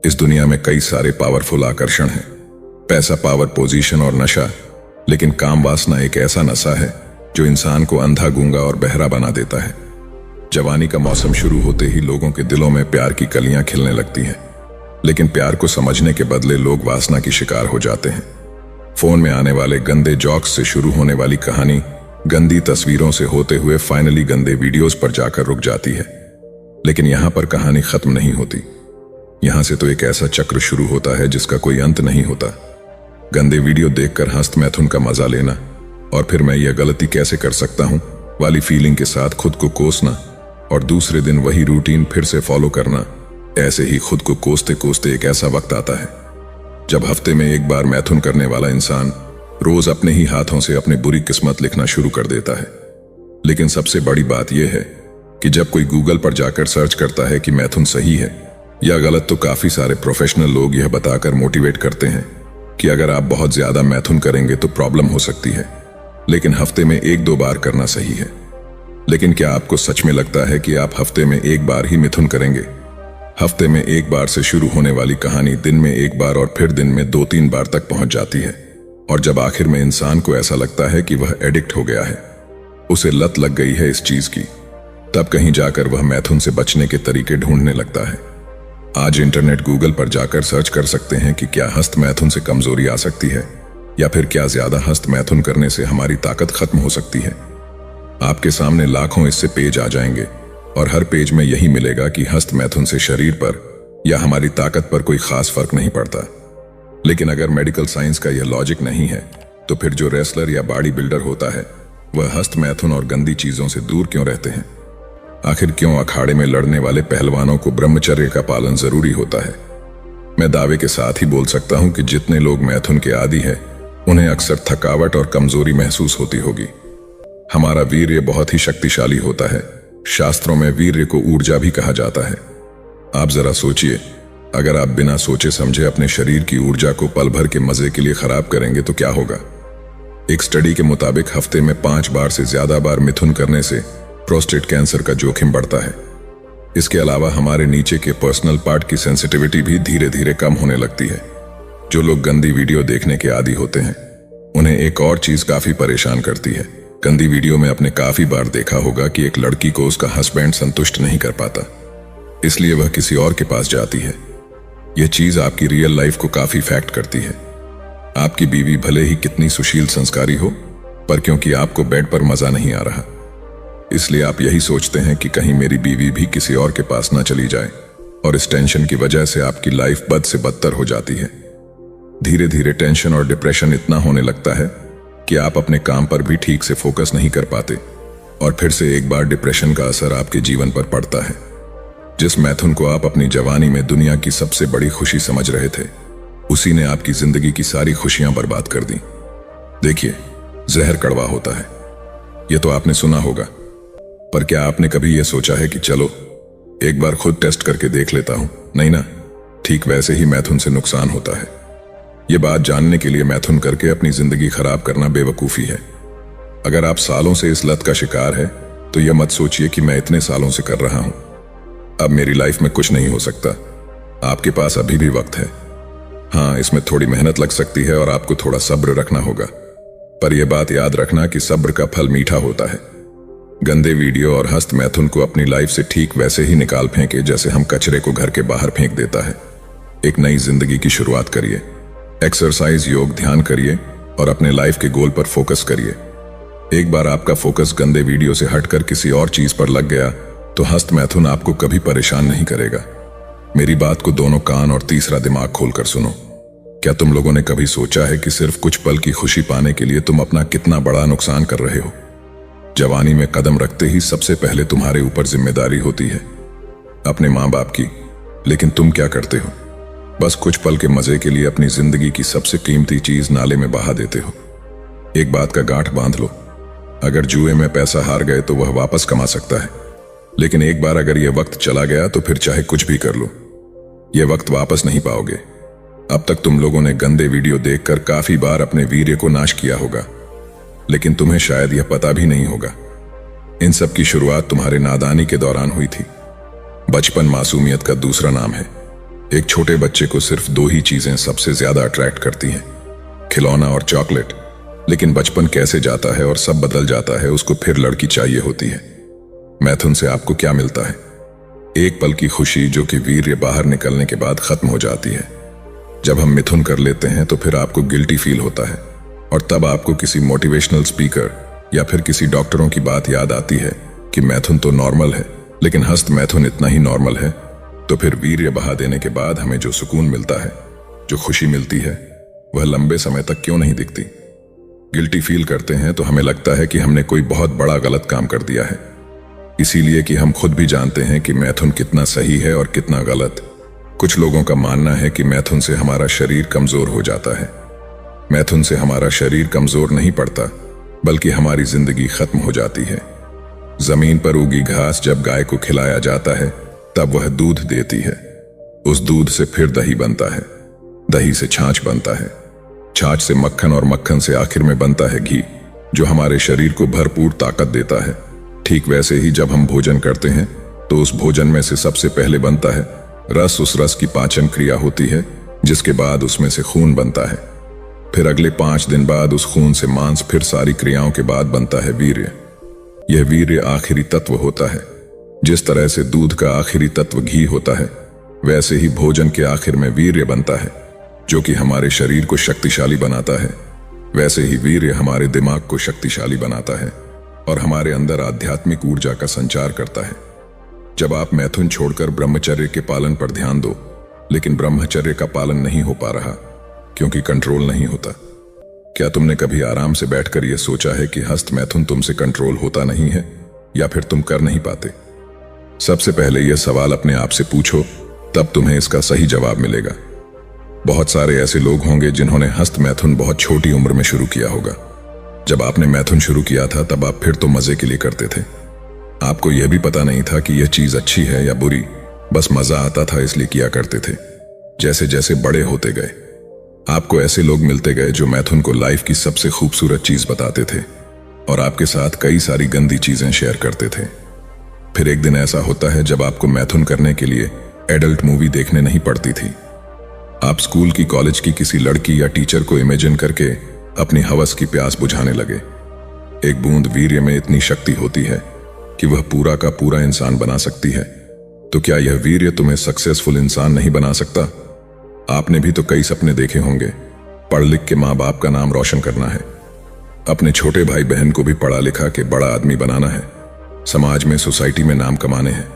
इस दुनिया में कई सारे पावरफुल आकर्षण हैं, पैसा, पावर, पोजीशन और नशा। लेकिन काम वासना एक ऐसा नशा है जो इंसान को अंधा, गूंगा और बहरा बना देता है। जवानी का मौसम शुरू होते ही लोगों के दिलों में प्यार की कलियां खिलने लगती हैं, लेकिन प्यार को समझने के बदले लोग वासना की शिकार हो जाते हैं। फोन में आने वाले गंदे जॉक्स से शुरू होने वाली कहानी गंदी तस्वीरों से होते हुए फाइनली गंदे वीडियोस पर जाकर रुक जाती है। लेकिन यहां पर कहानी खत्म नहीं होती। यहां से तो एक ऐसा चक्र शुरू होता है जिसका कोई अंत नहीं होता। गंदे वीडियो देखकर हस्त मैथुन का मजा लेना और फिर मैं यह गलती कैसे कर सकता हूं वाली फीलिंग के साथ खुद को कोसना और दूसरे दिन वही रूटीन फिर से फॉलो करना। ऐसे ही खुद को कोसते कोसते एक ऐसा वक्त आता है जब हफ्ते में एक बार मैथुन करने वाला इंसान रोज अपने ही हाथों से अपनी बुरी किस्मत लिखना शुरू कर देता है। लेकिन सबसे बड़ी बात यह है कि जब कोई गूगल पर जाकर सर्च करता है कि मैथुन सही है या गलत, तो काफी सारे प्रोफेशनल लोग यह बताकर मोटिवेट करते हैं कि अगर आप बहुत ज्यादा मैथुन करेंगे तो प्रॉब्लम हो सकती है, लेकिन हफ्ते में 1-2 बार करना सही है। लेकिन क्या आपको सच में लगता है कि आप हफ्ते में 1 बार ही मिथुन करेंगे? हफ्ते में 1 बार से शुरू होने वाली कहानी दिन में 1 बार और फिर दिन में 2-3 बार तक पहुंच जाती है। और जब आखिर में इंसान को ऐसा लगता है कि वह एडिक्ट हो गया है, उसे लत लग गई है इस चीज की, तब कहीं जाकर वह मैथुन से बचने के तरीके ढूंढने लगता है। आज इंटरनेट, गूगल पर जाकर सर्च कर सकते हैं कि क्या हस्त मैथुन से कमजोरी आ सकती है या फिर क्या ज्यादा हस्त मैथुन करने से हमारी ताकत खत्म हो सकती है। आपके सामने लाखों इससे पेज आ जाएंगे और हर पेज में यही मिलेगा कि हस्त मैथुन से शरीर पर या हमारी ताकत पर कोई खास फर्क नहीं पड़ता। लेकिन अगर मेडिकल साइंस का यह लॉजिक नहीं है तो फिर जो रेसलर या बॉडी बिल्डर होता है वह हस्त मैथुन और गंदी चीजों से दूर क्यों रहते हैं? आखिर क्यों अखाड़े में लड़ने वाले पहलवानों को ब्रह्मचर्य का पालन जरूरी होता है? मैं दावे के साथ ही बोल सकता हूं कि जितने लोग मैथुन के आदी हैं उन्हें अक्सर थकावट और कमजोरी महसूस होती होगी। हमारा वीर्य बहुत ही शक्तिशाली होता है। शास्त्रों में वीर्य को ऊर्जा भी कहा जाता है। आप जरा सोचिए, अगर आप बिना सोचे समझे अपने शरीर की ऊर्जा को पल भर के मजे के लिए खराब करेंगे तो क्या होगा? एक स्टडी के मुताबिक हफ्ते में 5 बार से ज्यादा बार मिथुन करने से प्रोस्टेट कैंसर का जोखिम बढ़ता है। इसके अलावा हमारे नीचे के पर्सनल पार्ट की सेंसिटिविटी भी धीरे धीरे कम होने लगती है। जो लोग गंदी वीडियो देखने के आदी होते हैं उन्हें एक और चीज काफी परेशान करती है। गंदी वीडियो में आपने काफी बार देखा होगा कि एक लड़की को उसका हस्बैंड संतुष्ट नहीं कर पाता, इसलिए वह किसी और के पास जाती है। यह चीज आपकी रियल लाइफ को काफी इफेक्ट करती है। आपकी बीवी भले ही कितनी सुशील संस्कारी हो, पर क्योंकि आपको बेड पर मजा नहीं आ रहा, इसलिए आप यही सोचते हैं कि कहीं मेरी बीवी भी किसी और के पास ना चली जाए, और इस टेंशन की वजह से आपकी लाइफ बद से बदतर हो जाती है। धीरे धीरे टेंशन और डिप्रेशन इतना होने लगता है कि आप अपने काम पर भी ठीक से फोकस नहीं कर पाते, और फिर से एक बार डिप्रेशन का असर आपके जीवन पर पड़ता है। जिस मैथुन को आप अपनी जवानी में दुनिया की सबसे बड़ी खुशी समझ रहे थे, उसी ने आपकी जिंदगी की सारी खुशियां बर्बाद कर दी। देखिए, जहर कड़वा होता है, यह तो आपने सुना होगा, पर क्या आपने कभी यह सोचा है कि चलो एक बार खुद टेस्ट करके देख लेता हूं? नहीं ना, ठीक वैसे ही मैथुन से नुकसान होता है। यह बात जानने के लिए मैथुन करके अपनी जिंदगी खराब करना बेवकूफी है। अगर आप सालों से इस लत का शिकार है तो यह मत सोचिए कि मैं इतने सालों से कर रहा हूं, अब मेरी लाइफ में कुछ नहीं हो सकता। आपके पास अभी भी वक्त है। हाँ, इसमें थोड़ी मेहनत लग सकती है और आपको थोड़ा सब्र रखना होगा, पर यह बात याद रखना कि सब्र का फल मीठा होता है। गंदे वीडियो और हस्त मैथुन को अपनी लाइफ से ठीक वैसे ही निकाल फेंके जैसे हम कचरे को घर के बाहर फेंक देता है। एक नई जिंदगी की शुरुआत करिए। एक्सरसाइज, योग, ध्यान करिए और अपने लाइफ के गोल पर फोकस करिए। एक बार आपका फोकस गंदे वीडियो से हटकर किसी और चीज पर लग गया तो हस्त मैथुन आपको कभी परेशान नहीं करेगा। मेरी बात को दोनों कान और तीसरा दिमाग खोलकर सुनो। क्या तुम लोगों ने कभी सोचा है कि सिर्फ कुछ पल की खुशी पाने के लिए तुम अपना कितना बड़ा नुकसान कर रहे हो? जवानी में कदम रखते ही सबसे पहले तुम्हारे ऊपर जिम्मेदारी होती है अपने माँ बाप की, लेकिन तुम क्या करते हो? बस कुछ पल के मजे के लिए अपनी जिंदगी की सबसे कीमती चीज नाले में बहा देते हो। एक बात का गांठ बांध लो, अगर जुए में पैसा हार गए तो वह वापस कमा सकता है, लेकिन एक बार अगर यह वक्त चला गया तो फिर चाहे कुछ भी कर लो, यह वक्त वापस नहीं पाओगे। अब तक तुम लोगों ने गंदे वीडियो देखकर काफी बार अपने वीर्य को नाश किया होगा, लेकिन तुम्हें शायद यह पता भी नहीं होगा। इन सब की शुरुआत तुम्हारे नादानी के दौरान हुई थी। बचपन मासूमियत का दूसरा नाम है। एक छोटे बच्चे को सिर्फ दो ही चीजें सबसे ज्यादा अट्रैक्ट करती हैं, खिलौना और चॉकलेट। लेकिन बचपन कैसे जाता है और सब बदल जाता है, उसको फिर लड़की चाहिए होती है। मैथुन से आपको क्या मिलता है? एक पल की खुशी जो कि वीर्य बाहर निकलने के बाद खत्म हो जाती है। जब हम मिथुन कर लेते हैं तो फिर आपको गिल्टी फील होता है, और तब आपको किसी मोटिवेशनल स्पीकर या फिर किसी डॉक्टरों की बात याद आती है कि मैथुन तो नॉर्मल है, लेकिन हस्त मैथुन इतना ही नॉर्मल है। तो फिर वीर्य बहा देने के बाद हमें जो सुकून मिलता है, जो खुशी मिलती है, वह लंबे समय तक क्यों नहीं दिखती? गिल्टी फील करते हैं तो हमें लगता है कि हमने कोई बहुत बड़ा गलत काम कर दिया है, इसीलिए कि हम खुद भी जानते हैं कि मैथुन कितना सही है और कितना गलत। कुछ लोगों का मानना है कि मैथुन से हमारा शरीर कमजोर हो जाता है। मैथुन से हमारा शरीर कमजोर नहीं पड़ता, बल्कि हमारी जिंदगी खत्म हो जाती है। जमीन पर उगी घास जब गाय को खिलाया जाता है तब वह दूध देती है। उस दूध से फिर दही बनता है, दही से छाछ बनता है, छाछ से मक्खन, और मक्खन से आखिर में बनता है घी, जो हमारे शरीर को भरपूर ताकत देता है। ठीक वैसे ही जब हम भोजन करते हैं तो उस भोजन में से सबसे पहले बनता है रस। उस रस की पाचन क्रिया होती है, जिसके बाद उसमें से खून बनता है। फिर अगले 5 दिन बाद उस खून से मांस, फिर सारी क्रियाओं के बाद बनता है वीर्य। यह वीर्य आखिरी तत्व होता है। जिस तरह से दूध का आखिरी तत्व घी होता है, वैसे ही भोजन के आखिर में वीर्य बनता है, जो कि हमारे शरीर को शक्तिशाली बनाता है। वैसे ही वीर्य हमारे दिमाग को शक्तिशाली बनाता है और हमारे अंदर आध्यात्मिक ऊर्जा का संचार करता है। जब आप मैथुन छोड़कर ब्रह्मचर्य के पालन पर ध्यान दो, लेकिन ब्रह्मचर्य का पालन नहीं हो पा रहा क्योंकि कंट्रोल नहीं होता। क्या तुमने कभी आराम से बैठकर यह सोचा है कि हस्त मैथुन तुमसे कंट्रोल होता नहीं है, या फिर तुम कर नहीं पाते? सबसे पहले यह सवाल अपने आप से पूछो, तब तुम्हें इसका सही जवाब मिलेगा। बहुत सारे ऐसे लोग होंगे जिन्होंने हस्त मैथुन बहुत छोटी उम्र में शुरू किया होगा। जब आपने मैथुन शुरू किया था तब आप फिर तो मजे के लिए करते थे। आपको यह भी पता नहीं था कि यह चीज अच्छी है या बुरी, बस मजा आता था इसलिए किया करते थे। जैसे जैसे बड़े होते गए, आपको ऐसे लोग मिलते गए जो मैथुन को लाइफ की सबसे खूबसूरत चीज बताते थे और आपके साथ कई सारी गंदी चीजें शेयर करते थे। फिर एक दिन ऐसा होता है जब आपको मैथुन करने के लिए एडल्ट मूवी देखने नहीं पड़ती थी। आप स्कूल की, कॉलेज की किसी लड़की या टीचर को इमेजिन करके अपनी हवस की प्यास बुझाने लगे। एक बूंद वीर्य में इतनी शक्ति होती है कि वह पूरा का पूरा इंसान बना सकती है। तो क्या यह वीर्य तुम्हें सक्सेसफुल इंसान नहीं बना सकता? आपने भी तो कई सपने देखे होंगे। पढ़ लिख के माँ बाप का नाम रोशन करना है, अपने छोटे भाई बहन को भी पढ़ा लिखा के बड़ा आदमी बनाना है, समाज में, सोसाइटी में नाम कमाने हैं।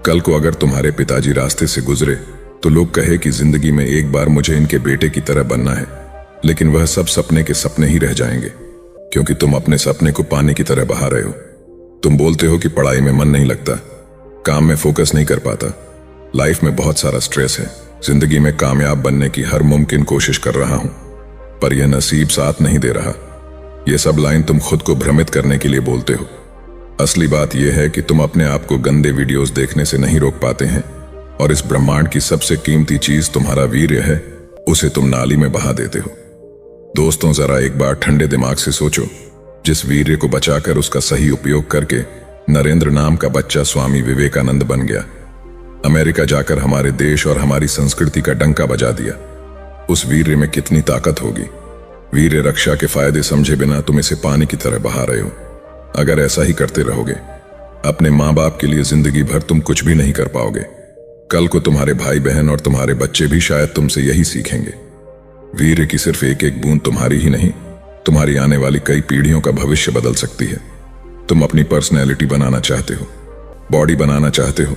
कल को अगर तुम्हारे पिताजी रास्ते से गुजरे तो लोग कहे कि जिंदगी में एक बार मुझे इनके बेटे की तरह बनना है, लेकिन वह सब सपने के सपने ही रह जाएंगे, क्योंकि तुम अपने सपने को पानी की तरह बहा रहे हो। तुम बोलते हो कि पढ़ाई में मन नहीं लगता, काम में फोकस नहीं कर पाता, लाइफ में बहुत सारा स्ट्रेस है, जिंदगी में कामयाब बनने की हर मुमकिन कोशिश कर रहा हूं, पर यह नसीब साथ नहीं दे रहा। यह सब लाइन तुम खुद को भ्रमित करने के लिए बोलते हो। असली बात यह है कि तुम अपने आप को गंदे वीडियोस देखने से नहीं रोक पाते हैं, और इस ब्रह्मांड की सबसे कीमती चीज तुम्हारा वीर्य है, उसे तुम नाली में बहा देते हो। दोस्तों, जरा एक बार ठंडे दिमाग से सोचो, जिस वीर्य को बचाकर उसका सही उपयोग करके नरेंद्र नाम का बच्चा स्वामी विवेकानंद बन गया, अमेरिका जाकर हमारे देश और हमारी संस्कृति का डंका बजा दिया, उस वीर्य में कितनी ताकत होगी। वीर्य रक्षा के फायदे समझे बिना तुम इसे पानी की तरह बहा रहे हो। अगर ऐसा ही करते रहोगे, अपने माँ बाप के लिए जिंदगी भर तुम कुछ भी नहीं कर पाओगे। कल को तुम्हारे भाई बहन और तुम्हारे बच्चे भी शायद तुमसे यही सीखेंगे। वीर्य की सिर्फ एक एक बूंद तुम्हारी ही नहीं, तुम्हारी आने वाली कई पीढ़ियों का भविष्य बदल सकती है। तुम अपनी पर्सनैलिटी बनाना चाहते हो, बॉडी बनाना चाहते हो,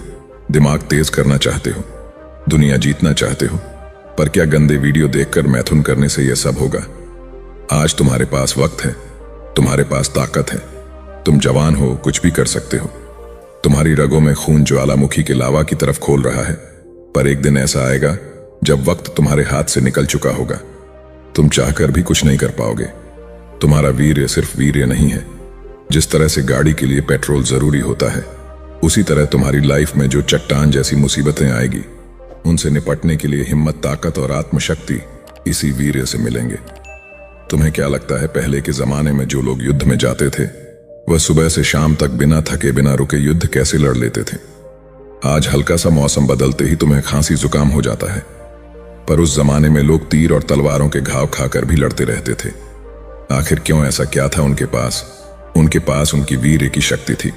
दिमाग तेज करना चाहते हो, दुनिया जीतना चाहते हो, पर क्या गंदे वीडियो देखकर मैथुन करने से यह सब होगा? आज तुम्हारे पास वक्त है, तुम्हारे पास ताकत है, तुम जवान हो, कुछ भी कर सकते हो। तुम्हारी रगों में खून ज्वालामुखी के लावा की तरफ खोल रहा है, पर एक दिन ऐसा आएगा जब वक्त तुम्हारे हाथ से निकल चुका होगा, तुम चाहकर भी कुछ नहीं कर पाओगे। तुम्हारा वीर्य सिर्फ वीर्य नहीं है। जिस तरह से गाड़ी के लिए पेट्रोल जरूरी होता है, उसी तरह तुम्हारी लाइफ में जो चट्टान जैसी मुसीबतें आएगी, उनसे निपटने के लिए हिम्मत, ताकत और आत्मशक्ति इसी वीर्य से मिलेंगे। तुम्हें क्या लगता है, पहले के जमाने में जो लोग युद्ध में जाते थे, वह सुबह से शाम तक बिना थके बिना रुके युद्ध कैसे लड़ लेते थे? आज हल्का सा मौसम बदलते ही तुम्हें खांसी जुकाम हो जाता है। पर उस जमाने में लोग तीर और तलवारों के घाव खाकर भी लड़ते रहते थे। आखिर क्यों? ऐसा क्या था उनके पास? उनके पास उनकी वीर्य की शक्ति थी।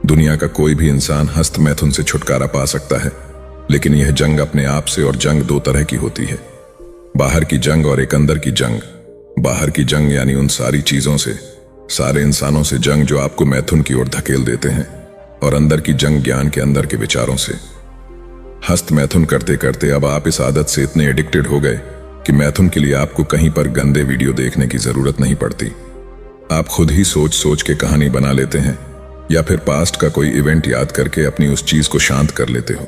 दुनिया का कोई भी इंसान हस्त मैथुन से छुटकारा पा सकता है, लेकिन यह जंग अपने आप से, और जंग दो तरह की होती है, बाहर की जंग और एक अंदर की जंग। बाहर की जंग यानी उन सारी चीजों से, सारे इंसानों से जंग जो आपको मैथुन की ओर धकेल देते हैं, और अंदर की जंग ज्ञान के अंदर के विचारों से। हस्त मैथुन करते करते अब आप इस आदत से इतने एडिक्टेड हो गए कि मैथुन के लिए आपको कहीं पर गंदे वीडियो देखने की जरूरत नहीं पड़ती। आप खुद ही सोच सोच के कहानी बना लेते हैं, या फिर पास्ट का कोई इवेंट याद करके अपनी उस चीज को शांत कर लेते हो।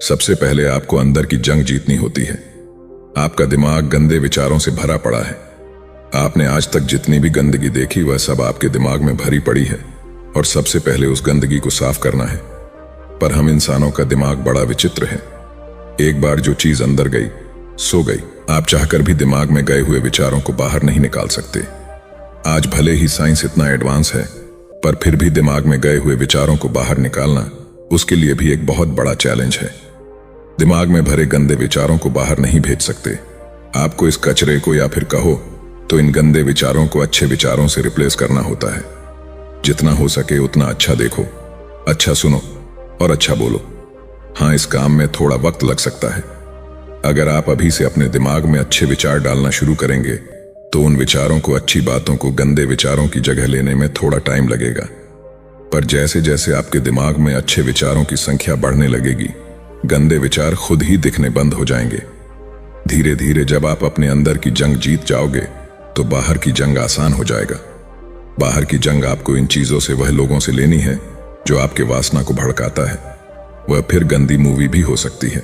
सबसे पहले आपको अंदर की जंग जीतनी होती है। आपका दिमाग गंदे विचारों से भरा पड़ा है। आपने आज तक जितनी भी गंदगी देखी वह सब आपके दिमाग में भरी पड़ी है, और सबसे पहले उस गंदगी को साफ करना है। पर हम इंसानों का दिमाग बड़ा विचित्र है। एक बार जो चीज अंदर गई सो गई। आप चाहकर भी दिमाग में गए हुए विचारों को बाहर नहीं निकाल सकते। आज भले ही साइंस इतना एडवांस है, पर फिर भी दिमाग में गए हुए विचारों को बाहर निकालना उसके लिए भी एक बहुत बड़ा चैलेंज है। दिमाग में भरे गंदे विचारों को बाहर नहीं भेज सकते। आपको इस कचरे को, या फिर कहो तो इन गंदे विचारों को अच्छे विचारों से रिप्लेस करना होता है। जितना हो सके उतना अच्छा देखो, अच्छा सुनो और अच्छा बोलो। हाँ, इस काम में थोड़ा वक्त लग सकता है। अगर आप अभी से अपने दिमाग में अच्छे विचार डालना शुरू करेंगे तो उन विचारों को, अच्छी बातों को गंदे विचारों की जगह लेने में थोड़ा टाइम लगेगा। पर जैसे जैसे आपके दिमाग में अच्छे विचारों की संख्या बढ़ने लगेगी, गंदे विचार खुद ही दिखने बंद हो जाएंगे। धीरे धीरे जब आप अपने अंदर की जंग जीत जाओगे तो बाहर की जंग आसान हो जाएगा। बाहर की जंग आपको इन चीजों से, वह लोगों से लेनी है जो आपके वासना को भड़काता है। वह फिर गंदी मूवी भी हो सकती है,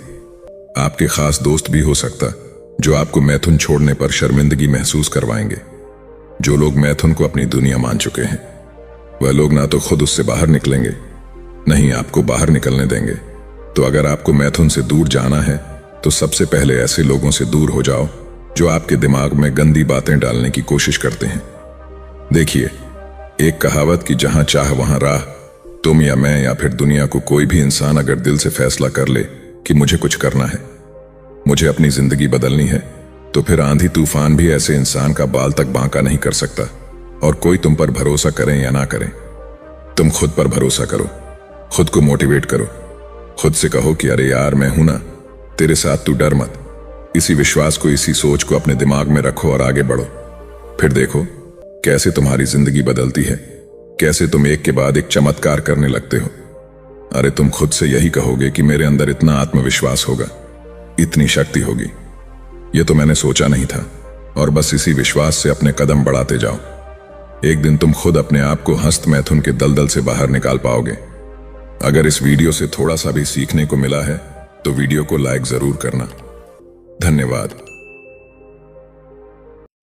आपके खास दोस्त भी हो सकता जो आपको मैथुन छोड़ने पर शर्मिंदगी महसूस करवाएंगे। जो लोग मैथुन को अपनी दुनिया मान चुके हैं, वह लोग ना तो खुद उससे बाहर निकलेंगे, नहीं आपको बाहर निकलने देंगे। तो अगर आपको मैथुन से दूर जाना है तो सबसे पहले ऐसे लोगों से दूर हो जाओ जो आपके दिमाग में गंदी बातें डालने की कोशिश करते हैं। देखिए, एक कहावत कि जहां चाह वहां राह। तुम या मैं या फिर दुनिया को कोई भी इंसान अगर दिल से फैसला कर ले कि मुझे कुछ करना है, मुझे अपनी जिंदगी बदलनी है, तो फिर आंधी तूफान भी ऐसे इंसान का बाल तक बांका नहीं कर सकता। और कोई तुम पर भरोसा करें या ना करें, तुम खुद पर भरोसा करो, खुद को मोटिवेट करो, खुद से कहो कि अरे यार मैं हूं ना, तेरे साथ, तू डर मत। इसी विश्वास को, इसी सोच को अपने दिमाग में रखो और आगे बढ़ो। फिर देखो कैसे तुम्हारी जिंदगी बदलती है, कैसे तुम एक के बाद एक चमत्कार करने लगते हो। अरे तुम खुद से यही कहोगे कि मेरे अंदर इतना आत्मविश्वास होगा, इतनी शक्ति होगी, यह तो मैंने सोचा नहीं था। और बस इसी विश्वास से अपने कदम बढ़ाते जाओ। एक दिन तुम खुद अपने आप को हस्त मैथुन के दलदल से बाहर निकाल पाओगे। अगर इस वीडियो से थोड़ा सा भी सीखने को मिला है तो वीडियो को लाइक जरूर करना। धन्यवाद।